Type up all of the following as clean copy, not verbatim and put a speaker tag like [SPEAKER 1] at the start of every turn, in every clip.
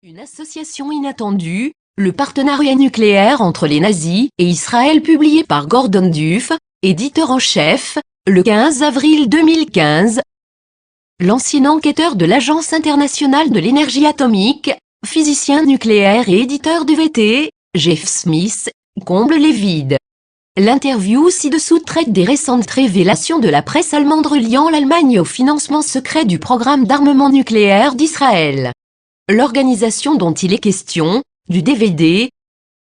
[SPEAKER 1] Une association inattendue, le partenariat nucléaire entre les nazis et Israël publié par Gordon Duff, éditeur en chef, le 15 avril 2015. L'ancien enquêteur de l'Agence internationale de l'énergie atomique, physicien nucléaire et éditeur de VT, Jeff Smith, comble les vides. L'interview ci-dessous traite des récentes révélations de la presse allemande reliant l'Allemagne au financement secret du programme d'armement nucléaire d'Israël. L'organisation dont il est question, du DVD,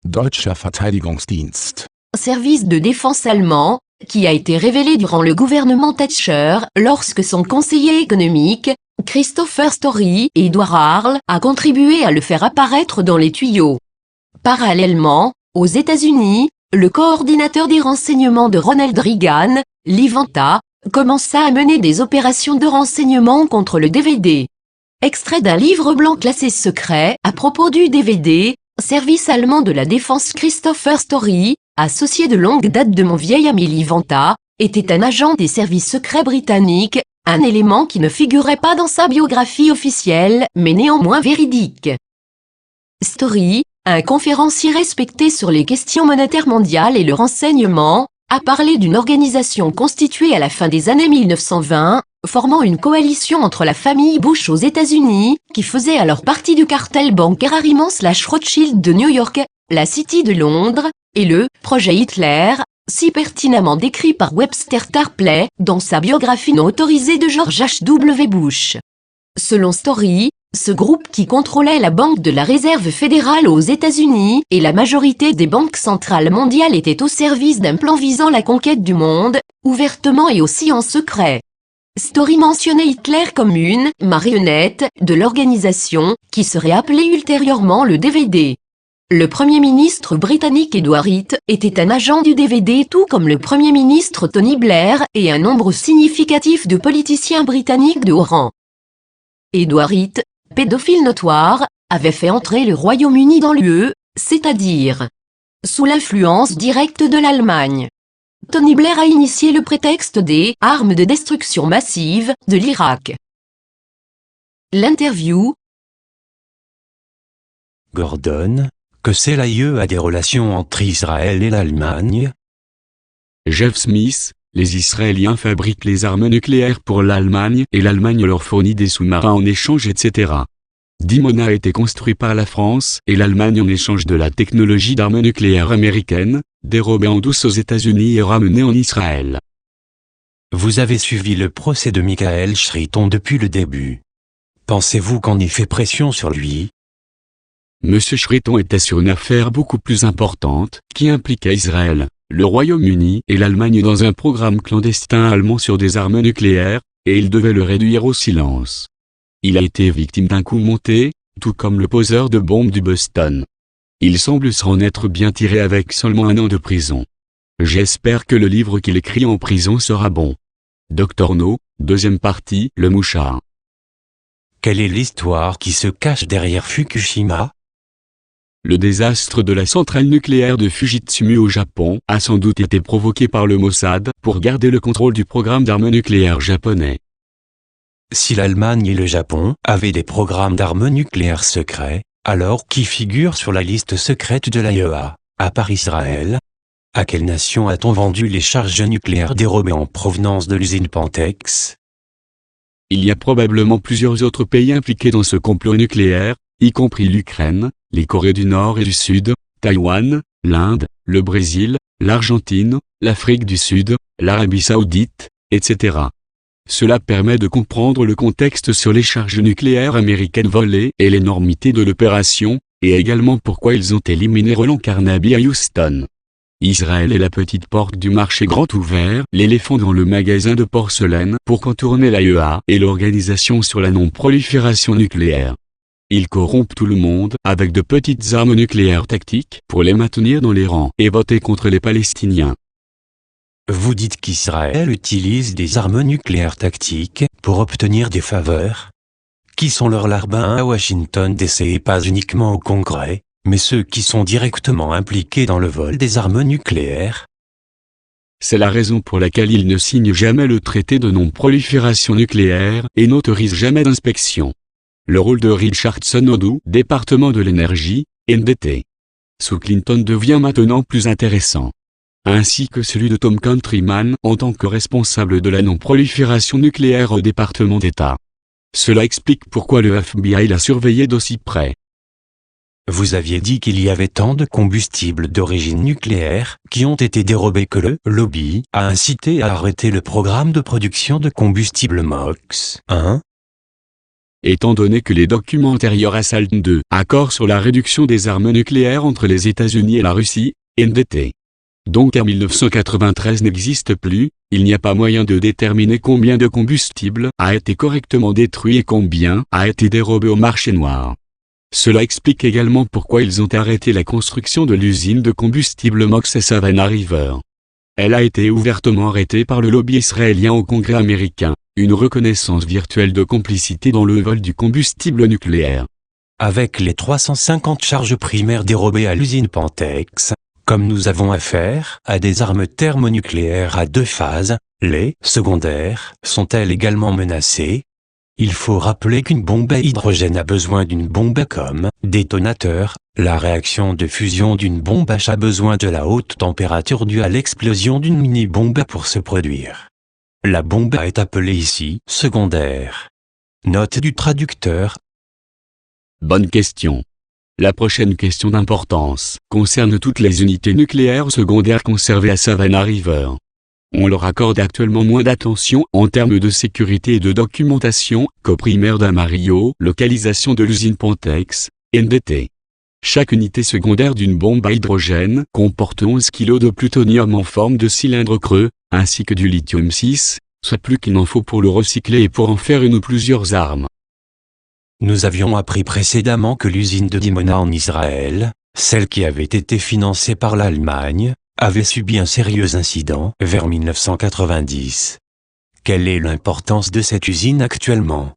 [SPEAKER 2] Deutscher Verteidigungsdienst,
[SPEAKER 1] service de défense allemand, qui a été révélé durant le gouvernement Thatcher, lorsque son conseiller économique, Christopher Story et Edward Harl, a contribué à le faire apparaître dans les tuyaux. Parallèlement, aux États-Unis, le coordinateur des renseignements de Ronald Reagan, Lee Vanta, commença à mener des opérations de renseignement contre le DVD. Extrait d'un livre blanc classé secret à propos du DVD, service allemand de la défense. Christopher Story, associé de longue date de mon vieil ami Lee Vanta, était un agent des services secrets britanniques, un élément qui ne figurait pas dans sa biographie officielle, mais néanmoins véridique. Story, un conférencier respecté sur les questions monétaires mondiales et le renseignement, a parlé d'une organisation constituée à la fin des années 1920, formant une coalition entre la famille Bush aux États-Unis, qui faisait alors partie du cartel bancaire Harriman/Rothschild de New York, la City de Londres, et le « projet Hitler », si pertinemment décrit par Webster Tarpley dans sa biographie non autorisée de George H.W. Bush. Selon Story, ce groupe qui contrôlait la Banque de la Réserve fédérale aux États-Unis et la majorité des banques centrales mondiales était au service d'un plan visant la conquête du monde, ouvertement et aussi en secret. Story mentionnait Hitler comme une « marionnette » de l'organisation, qui serait appelée ultérieurement le DVD. Le Premier ministre britannique Edward Heath était un agent du DVD tout comme le Premier ministre Tony Blair et un nombre significatif de politiciens britanniques de haut rang. Edward Heath, pédophile notoire, avait fait entrer le Royaume-Uni dans l'UE, c'est-à-dire sous l'influence directe de l'Allemagne. Tony Blair a initié le prétexte des « armes de destruction massive » de l'Irak. L'interview.
[SPEAKER 3] Gordon, que c'est l'AIE des relations entre Israël et l'Allemagne?
[SPEAKER 4] Jeff Smith, les Israéliens fabriquent les armes nucléaires pour l'Allemagne et l'Allemagne leur fournit des sous-marins en échange etc. Dimona a été construit par la France et l'Allemagne en échange de la technologie d'armes nucléaires américaines, dérobée en douce aux États-Unis et ramenée en Israël.
[SPEAKER 3] Vous avez suivi le procès de Michael Schriton depuis le début. Pensez-vous qu'on y fait pression sur lui?
[SPEAKER 4] Monsieur Schriton était sur une affaire beaucoup plus importante, qui impliquait Israël, le Royaume-Uni et l'Allemagne dans un programme clandestin allemand sur des armes nucléaires, et il devait le réduire au silence. Il a été victime d'un coup monté, tout comme le poseur de bombes du Boston. Il semble s'en être bien tiré avec seulement 1 an de prison. J'espère que le livre qu'il écrit en prison sera bon. Dr No, deuxième partie, le mouchard.
[SPEAKER 3] Quelle est l'histoire qui se cache derrière Fukushima?
[SPEAKER 4] Le désastre de la centrale nucléaire de Fujitsumu au Japon a sans doute été provoqué par le Mossad pour garder le contrôle du programme d'armes nucléaires japonais.
[SPEAKER 3] Si l'Allemagne et le Japon avaient des programmes d'armes nucléaires secrets, alors qui figure sur la liste secrète de l'AIEA, à part Israël? À quelle nation a-t-on vendu les charges nucléaires dérobées en provenance de l'usine Pantex?
[SPEAKER 4] Il y a probablement plusieurs autres pays impliqués dans ce complot nucléaire, y compris l'Ukraine, les Corées du Nord et du Sud, Taïwan, l'Inde, le Brésil, l'Argentine, l'Afrique du Sud, l'Arabie Saoudite, etc. Cela permet de comprendre le contexte sur les charges nucléaires américaines volées et l'énormité de l'opération, et également pourquoi ils ont éliminé Roland Carnaby à Houston. Israël est la petite porte du marché grand ouvert, l'éléphant dans le magasin de porcelaine pour contourner l'AIEA et l'Organisation sur la non-prolifération nucléaire. Ils corrompent tout le monde avec de petites armes nucléaires tactiques pour les maintenir dans les rangs et voter contre les Palestiniens.
[SPEAKER 3] Vous dites qu'Israël utilise des armes nucléaires tactiques pour obtenir des faveurs? Qui sont leurs larbins à Washington DC et pas uniquement au Congrès, mais ceux qui sont directement impliqués dans le vol des armes nucléaires?
[SPEAKER 4] C'est la raison pour laquelle ils ne signent jamais le traité de non-prolifération nucléaire et n'autorisent jamais d'inspection. Le rôle de Richardson au département de l'énergie, NDT, sous Clinton devient maintenant plus intéressant, ainsi que celui de Tom Countryman en tant que responsable de la non-prolifération nucléaire au département d'État. Cela explique pourquoi le FBI l'a surveillé d'aussi près.
[SPEAKER 3] Vous aviez dit qu'il y avait tant de combustibles d'origine nucléaire qui ont été dérobés que le lobby a incité à arrêter le programme de production de combustible MOX, hein?
[SPEAKER 4] Étant donné que les documents antérieurs à SALT II, accord sur la réduction des armes nucléaires entre les États-Unis et la Russie, NDT, donc en 1993 n'existe plus, il n'y a pas moyen de déterminer combien de combustible a été correctement détruit et combien a été dérobé au marché noir. Cela explique également pourquoi ils ont arrêté la construction de l'usine de combustible MOX à Savannah River. Elle a été ouvertement arrêtée par le lobby israélien au Congrès américain, une reconnaissance virtuelle de complicité dans le vol du combustible nucléaire.
[SPEAKER 3] Avec les 350 charges primaires dérobées à l'usine Pantex, comme nous avons affaire à des armes thermonucléaires à 2 phases, les secondaires sont-elles également menacées? Il faut rappeler qu'une bombe à hydrogène a besoin d'une bombe comme détonateur. La réaction de fusion d'une bombe H a besoin de la haute température due à l'explosion d'une mini-bombe pour se produire. La bombe A est appelée ici secondaire. Note du traducteur.
[SPEAKER 4] Bonne question. La prochaine question d'importance concerne toutes les unités nucléaires secondaires conservées à Savannah River. On leur accorde actuellement moins d'attention en termes de sécurité et de documentation qu'aux primaires d'Amarillo, localisation de l'usine Pantex, NDT. Chaque unité secondaire d'une bombe à hydrogène comporte 11 kg de plutonium en forme de cylindre creux, ainsi que du lithium-6, soit plus qu'il n'en faut pour le recycler et pour en faire une ou plusieurs armes.
[SPEAKER 3] Nous avions appris précédemment que l'usine de Dimona en Israël, celle qui avait été financée par l'Allemagne, avait subi un sérieux incident vers 1990. Quelle est l'importance de cette usine actuellement?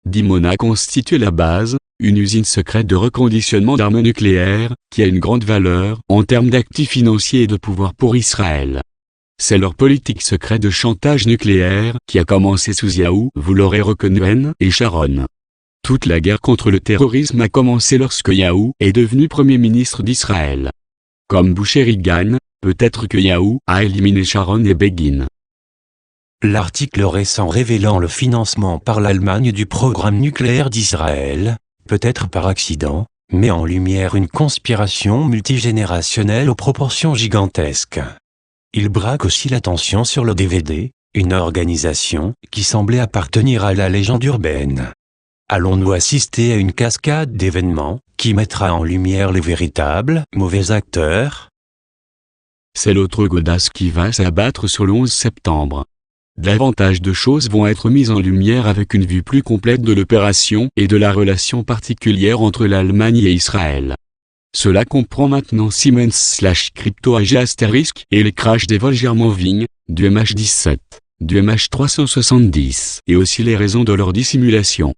[SPEAKER 4] Dimona constitue la base, une usine secrète de reconditionnement d'armes nucléaires, qui a une grande valeur en termes d'actifs financiers et de pouvoir pour Israël. C'est leur politique secrète de chantage nucléaire qui a commencé sous Yahoo, vous l'aurez reconnu, et Sharon. Toute la guerre contre le terrorisme a commencé lorsque Yahoo est devenu Premier ministre d'Israël. Comme Bush et Reagan, peut-être que Yahoo a éliminé Sharon et Begin.
[SPEAKER 3] L'article récent révélant le financement par l'Allemagne du programme nucléaire d'Israël, peut-être par accident, met en lumière une conspiration multigénérationnelle aux proportions gigantesques. Il braque aussi l'attention sur le DVD, une organisation qui semblait appartenir à la légende urbaine. Allons-nous assister à une cascade d'événements qui mettra en lumière les véritables mauvais acteurs?
[SPEAKER 4] C'est l'autre godasse qui va s'abattre sur le 11 septembre. Davantage de choses vont être mises en lumière avec une vue plus complète de l'opération et de la relation particulière entre l'Allemagne et Israël. Cela comprend maintenant Siemens/Crypto AG astérisque et les crashs des vols Germanwings, du MH17, du MH370 et aussi les raisons de leur dissimulation.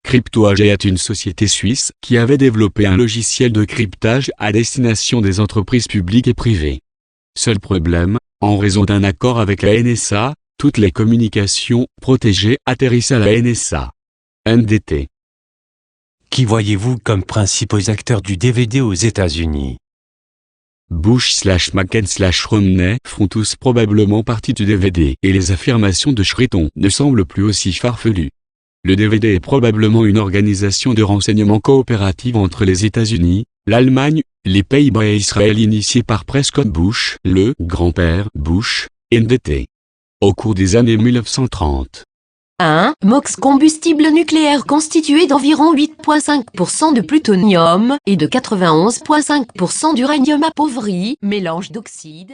[SPEAKER 4] Crypto AG est une société suisse qui avait développé un logiciel de cryptage à destination des entreprises publiques et privées. Seul problème, en raison d'un accord avec la NSA, toutes les communications protégées atterrissent à la NSA. NDT.
[SPEAKER 3] Qui voyez-vous comme principaux acteurs du DVD aux États-Unis?
[SPEAKER 4] Bush/McCain/Romney font tous probablement partie du DVD et les affirmations de Schriton ne semblent plus aussi farfelues. Le DVD est probablement une organisation de renseignement coopérative entre les États-Unis, l'Allemagne, les Pays-Bas et Israël initiée par Prescott Bush, le grand-père Bush, NDT. Au cours des années 1930.
[SPEAKER 1] 1. MOX combustible nucléaire constitué d'environ 8,5% de plutonium et de 91,5% d'uranium appauvri, mélange d'oxyde.